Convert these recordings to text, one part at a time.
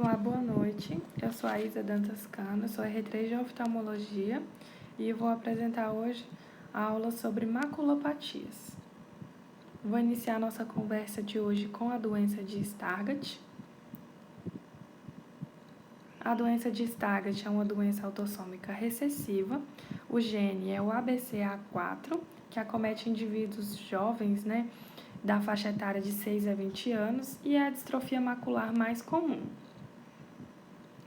Olá, boa noite. Eu sou a Isa Dantas Cano, sou R3 de oftalmologia e vou apresentar hoje a aula sobre maculopatias. Vou iniciar nossa conversa de hoje com a doença de Stargardt. A doença de Stargardt é uma doença autossômica recessiva. O gene é o ABCA4, que acomete indivíduos jovens, da faixa etária de 6 a 20 anos, e é a distrofia macular mais comum.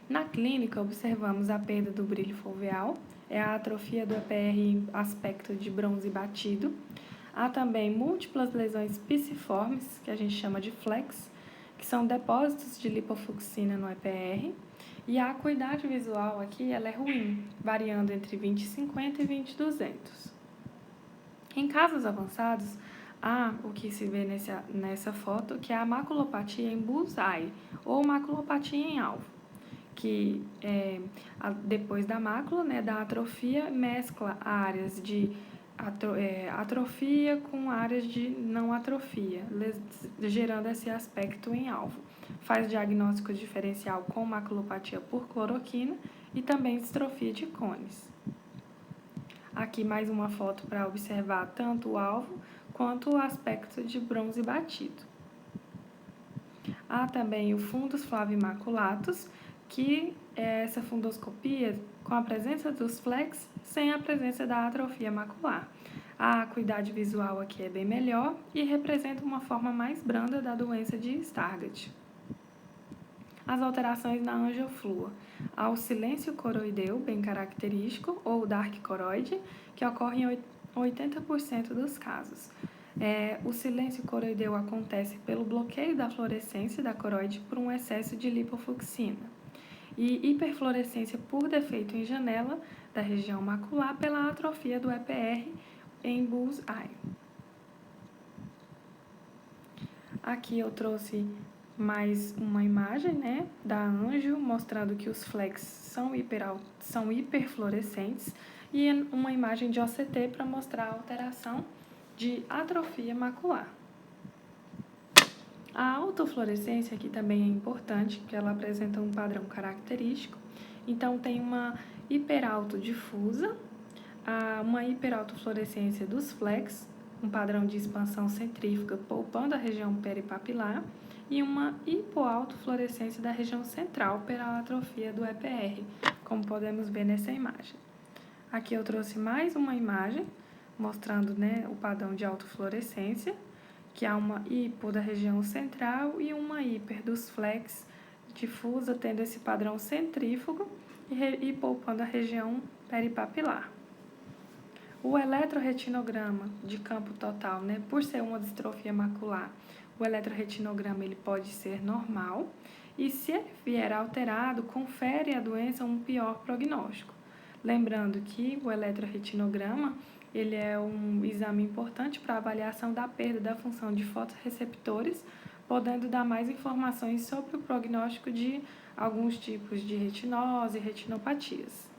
Na clínica, observamos a perda do brilho foveal, é a atrofia do EPR em aspecto de bronze batido. Há também múltiplas lesões piciformes, que a gente chama de flex, que são depósitos de lipofucsina no EPR. E a acuidade visual aqui ela é ruim, variando entre 20/50 e 20/200. Em casos avançados, há o que se vê nessa foto, que é a maculopatia em bullseye, ou maculopatia em alvo, que depois da mácula, da atrofia, mescla áreas de atrofia com áreas de não atrofia, gerando esse aspecto em alvo. Faz diagnóstico diferencial com maculopatia por cloroquina e também distrofia de cones. Aqui mais uma foto para observar tanto o alvo quanto o aspecto de bronze batido. Há também o fundus flavimaculatus, que é essa fundoscopia com a presença dos flex sem a presença da atrofia macular. A acuidade visual aqui é bem melhor e representa uma forma mais branda da doença de Stargardt. As alterações na angioflua. Há o silêncio coroideu, bem característico, ou dark coroide, que ocorre em 80% dos casos. O silêncio coroideu acontece pelo bloqueio da fluorescência da coroide por um excesso de lipofucsina. E hiperfluorescência por defeito em janela da região macular pela atrofia do EPR em bullseye. Aqui eu trouxe mais uma imagem, da angio, mostrando que os flex são hiperfluorescentes, e uma imagem de OCT para mostrar a alteração de atrofia macular. A autofluorescência aqui também é importante, porque ela apresenta um padrão característico. Então, tem uma hiperautodifusa, uma hiperautofluorescência dos flex, um padrão de expansão centrífuga poupando a região peripapilar, e uma hipoautofluorescência da região central pela atrofia do EPR, como podemos ver nessa imagem. Aqui eu trouxe mais uma imagem mostrando o padrão de autofluorescência, que há uma hipo da região central e uma hiper dos flex difusa, tendo esse padrão centrífugo e poupando a região peripapilar. O eletroretinograma de campo total, por ser uma distrofia macular, o eletroretinograma ele pode ser normal e, se ele vier alterado, confere à doença um pior prognóstico. Lembrando que o eletroretinograma ele é um exame importante para a avaliação da perda da função de fotorreceptores, podendo dar mais informações sobre o prognóstico de alguns tipos de retinose e retinopatias.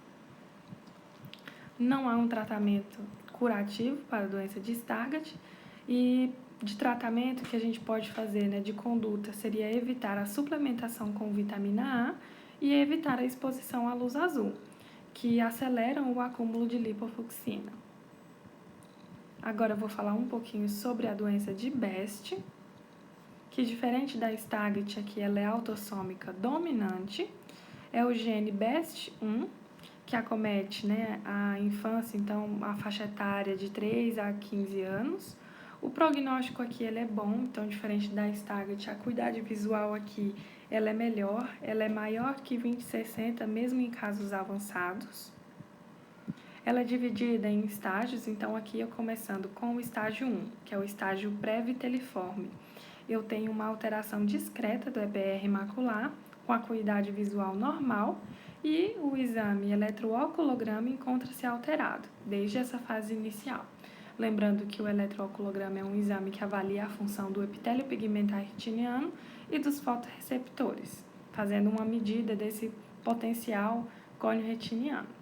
Não há um tratamento curativo para a doença de Stargardt, e de tratamento que a gente pode fazer, de conduta, seria evitar a suplementação com vitamina A e evitar a exposição à luz azul, que aceleram o acúmulo de lipofucsina. Agora eu vou falar um pouquinho sobre a doença de Best, que, diferente da Stargardt, aqui ela é autossômica dominante, é o gene BEST1, que acomete a infância, então a faixa etária de 3 a 15 anos. O prognóstico aqui ele é bom, então diferente da Stargardt, a acuidade visual aqui ela é melhor, ela é maior que 20/60, mesmo em casos avançados. Ela é dividida em estágios, então aqui eu começando com o estágio 1, que é o estágio pré-viteliforme. Eu tenho uma alteração discreta do EPR macular, com acuidade visual normal, e o exame eletrooculograma encontra-se alterado, desde essa fase inicial. Lembrando que o eletrooculograma é um exame que avalia a função do epitélio pigmentar retiniano e dos fotorreceptores, fazendo uma medida desse potencial cônio retiniano.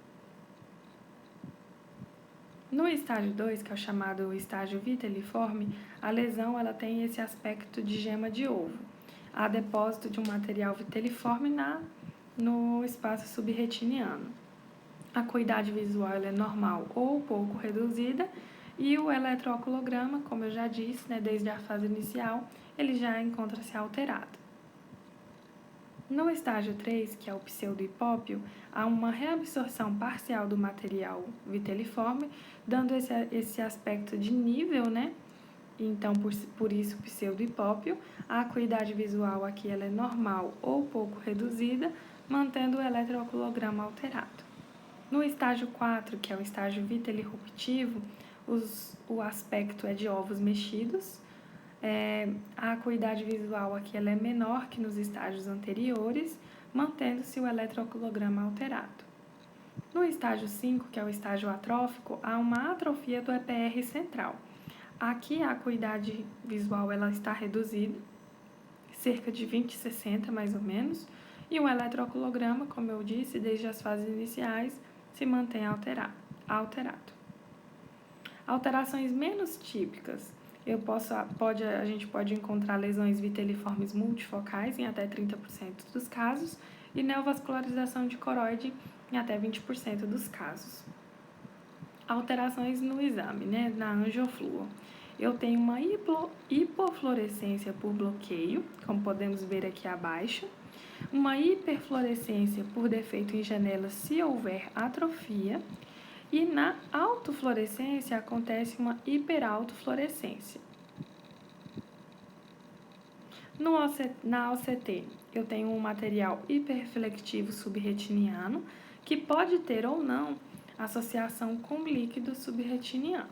No estágio 2, que é o chamado estágio viteliforme, a lesão ela tem esse aspecto de gema de ovo. há depósito de um material viteliforme no espaço subretiniano. A acuidade visual ela é normal ou pouco reduzida e o eletrooculograma, como eu já disse, né, desde a fase inicial, ele já encontra-se alterado. No estágio 3, que é o pseudohipópio, há uma reabsorção parcial do material viteliforme, dando esse aspecto de nível, né? Então, por isso, pseudohipópio. A acuidade visual aqui ela é normal ou pouco reduzida, mantendo o eletrooculograma alterado. No estágio 4, que é o estágio vitelirruptivo, o aspecto é de ovos mexidos. A acuidade visual aqui ela é menor que nos estágios anteriores, mantendo-se o eletrooculograma alterado. No estágio 5, que é o estágio atrófico, há uma atrofia do EPR central. Aqui a acuidade visual ela está reduzida, cerca de 20/60 mais ou menos, e o eletrooculograma, como eu disse, desde as fases iniciais, se mantém alterado. Alterações menos típicas. A gente pode encontrar lesões viteliformes multifocais em até 30% dos casos e neovascularização de coroide em até 20% dos casos. Alterações no exame, né, na angiofluo. Eu tenho uma hipofluorescência por bloqueio, como podemos ver aqui abaixo, uma hiperfluorescência por defeito em janelas se houver atrofia, e na autofluorescência acontece uma hiperautofluorescência. Na OCT, eu tenho um material hiperreflectivo subretiniano que pode ter ou não associação com líquido subretiniano.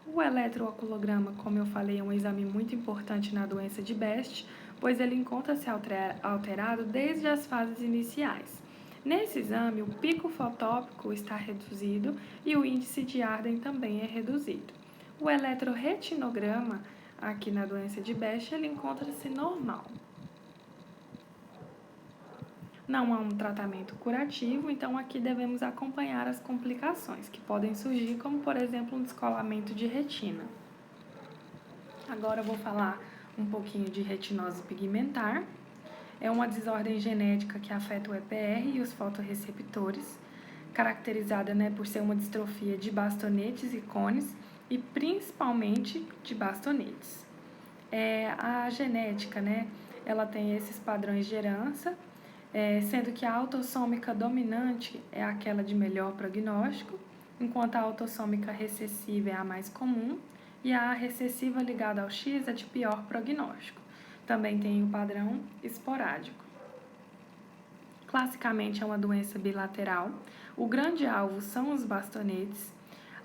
O eletrooculograma, como eu falei, é um exame muito importante na doença de Best, pois ele encontra-se alterado desde as fases iniciais. Nesse exame, o pico fotópico está reduzido e o índice de Arden também é reduzido. O eletroretinograma, aqui na doença de Best, ele encontra-se normal. Não há um tratamento curativo, então aqui devemos acompanhar as complicações que podem surgir, como por exemplo um descolamento de retina. Agora eu vou falar um pouquinho de retinose pigmentar. É uma desordem genética que afeta o EPR e os fotorreceptores, caracterizada, né, por ser uma distrofia de bastonetes e cones e principalmente de bastonetes. A genética, né, ela tem esses padrões de herança, sendo que a autossômica dominante é aquela de melhor prognóstico, enquanto a autossômica recessiva é a mais comum e a recessiva ligada ao X é de pior prognóstico. Também tem o padrão esporádico. Classicamente é uma doença bilateral. O grande alvo são os bastonetes.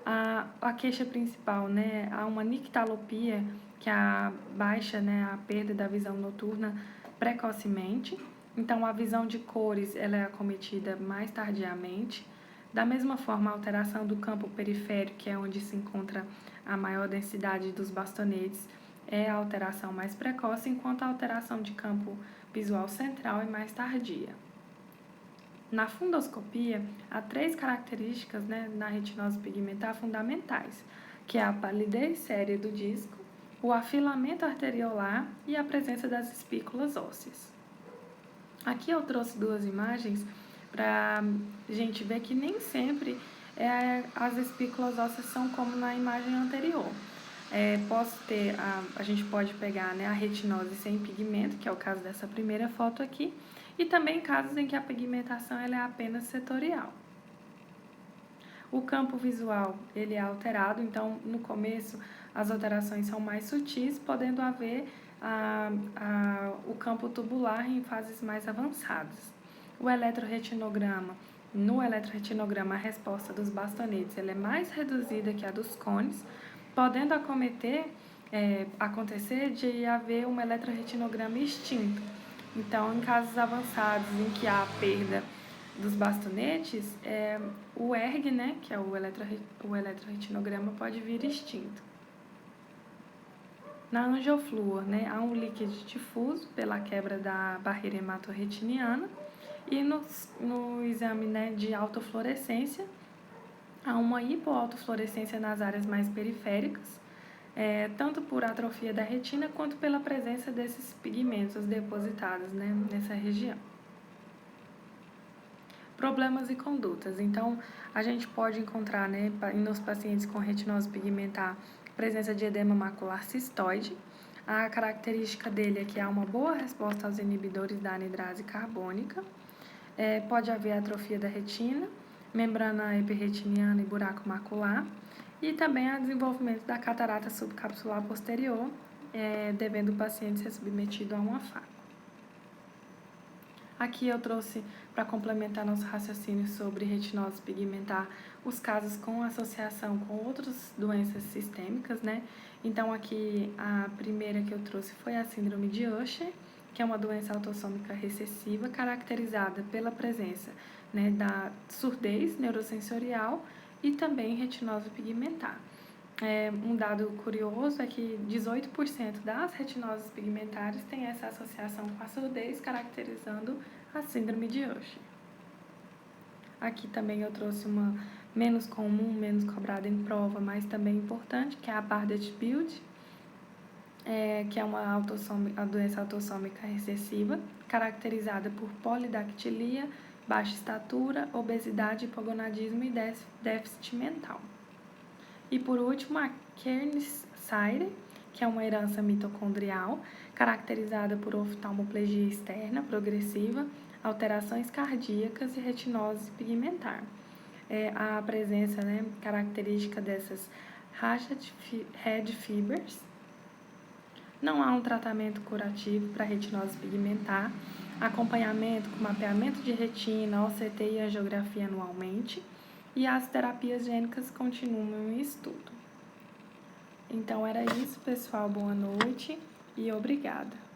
A queixa principal, né, há uma nictalopia, que é a baixa, né, a perda da visão noturna precocemente. Então, a visão de cores ela é acometida mais tardiamente. Da mesma forma, a alteração do campo periférico, que é onde se encontra a maior densidade dos bastonetes, é a alteração mais precoce, enquanto a alteração de campo visual central é mais tardia. Na fundoscopia, há 3 características, né, na retinose pigmentar fundamentais, que é a palidez séria do disco, o afilamento arteriolar e a presença das espículas ósseas. Aqui eu trouxe 2 imagens para a gente ver que nem sempre as espículas ósseas são como na imagem anterior. A gente pode pegar, né, a retinose sem pigmento, que é o caso dessa primeira foto aqui, e também casos em que a pigmentação ela é apenas setorial. O campo visual ele é alterado, então no começo as alterações são mais sutis, podendo haver o campo tubular em fases mais avançadas. No eletroretinograma a resposta dos bastonetes ela é mais reduzida que a dos cones, podendo acontecer de haver um eletroretinograma extinto. Então, em casos avançados em que há perda dos bastonetes, o ERG, né, que é o eletroretinograma, pode vir extinto. Na angiofluor, né, há um líquido difuso pela quebra da barreira hematorretiniana e no exame, né, de autofluorescência, há uma hipoautofluorescência nas áreas mais periféricas, tanto por atrofia da retina quanto pela presença desses pigmentos depositados, né, nessa região. Problemas e condutas. Então, a gente pode encontrar, né, nos pacientes com retinose pigmentar, presença de edema macular cistoide. A característica dele é que há uma boa resposta aos inibidores da anidrase carbônica. Pode haver atrofia da retina, membrana epiretiniana e buraco macular. E também há desenvolvimento da catarata subcapsular posterior, devendo o paciente ser submetido a uma faco. Aqui eu trouxe, para complementar nosso raciocínio sobre retinose pigmentar, os casos com associação com outras doenças sistêmicas, né? Então, aqui a primeira que eu trouxe foi a síndrome de Usher, que é uma doença autossômica recessiva caracterizada pela presença, né, da surdez neurosensorial e também retinose pigmentar. Um dado curioso é que 18% das retinoses pigmentares têm essa associação com a surdez, caracterizando a síndrome de Usher. Aqui também eu trouxe uma menos comum, menos cobrada em prova, mas também importante, que é a Bardet-Biedl, que é a doença autossômica recessiva, caracterizada por polidactilia, baixa estatura, obesidade, hipogonadismo e déficit mental. E por último, a Kearns-Sayre, que é uma herança mitocondrial, caracterizada por oftalmoplegia externa progressiva, alterações cardíacas e retinose pigmentar. A presença, né, característica dessas red fibers. Não há um tratamento curativo para retinose pigmentar, acompanhamento com mapeamento de retina, OCT e angiografia anualmente, e as terapias gênicas continuam em estudo. Então, era isso, pessoal. Boa noite e obrigada.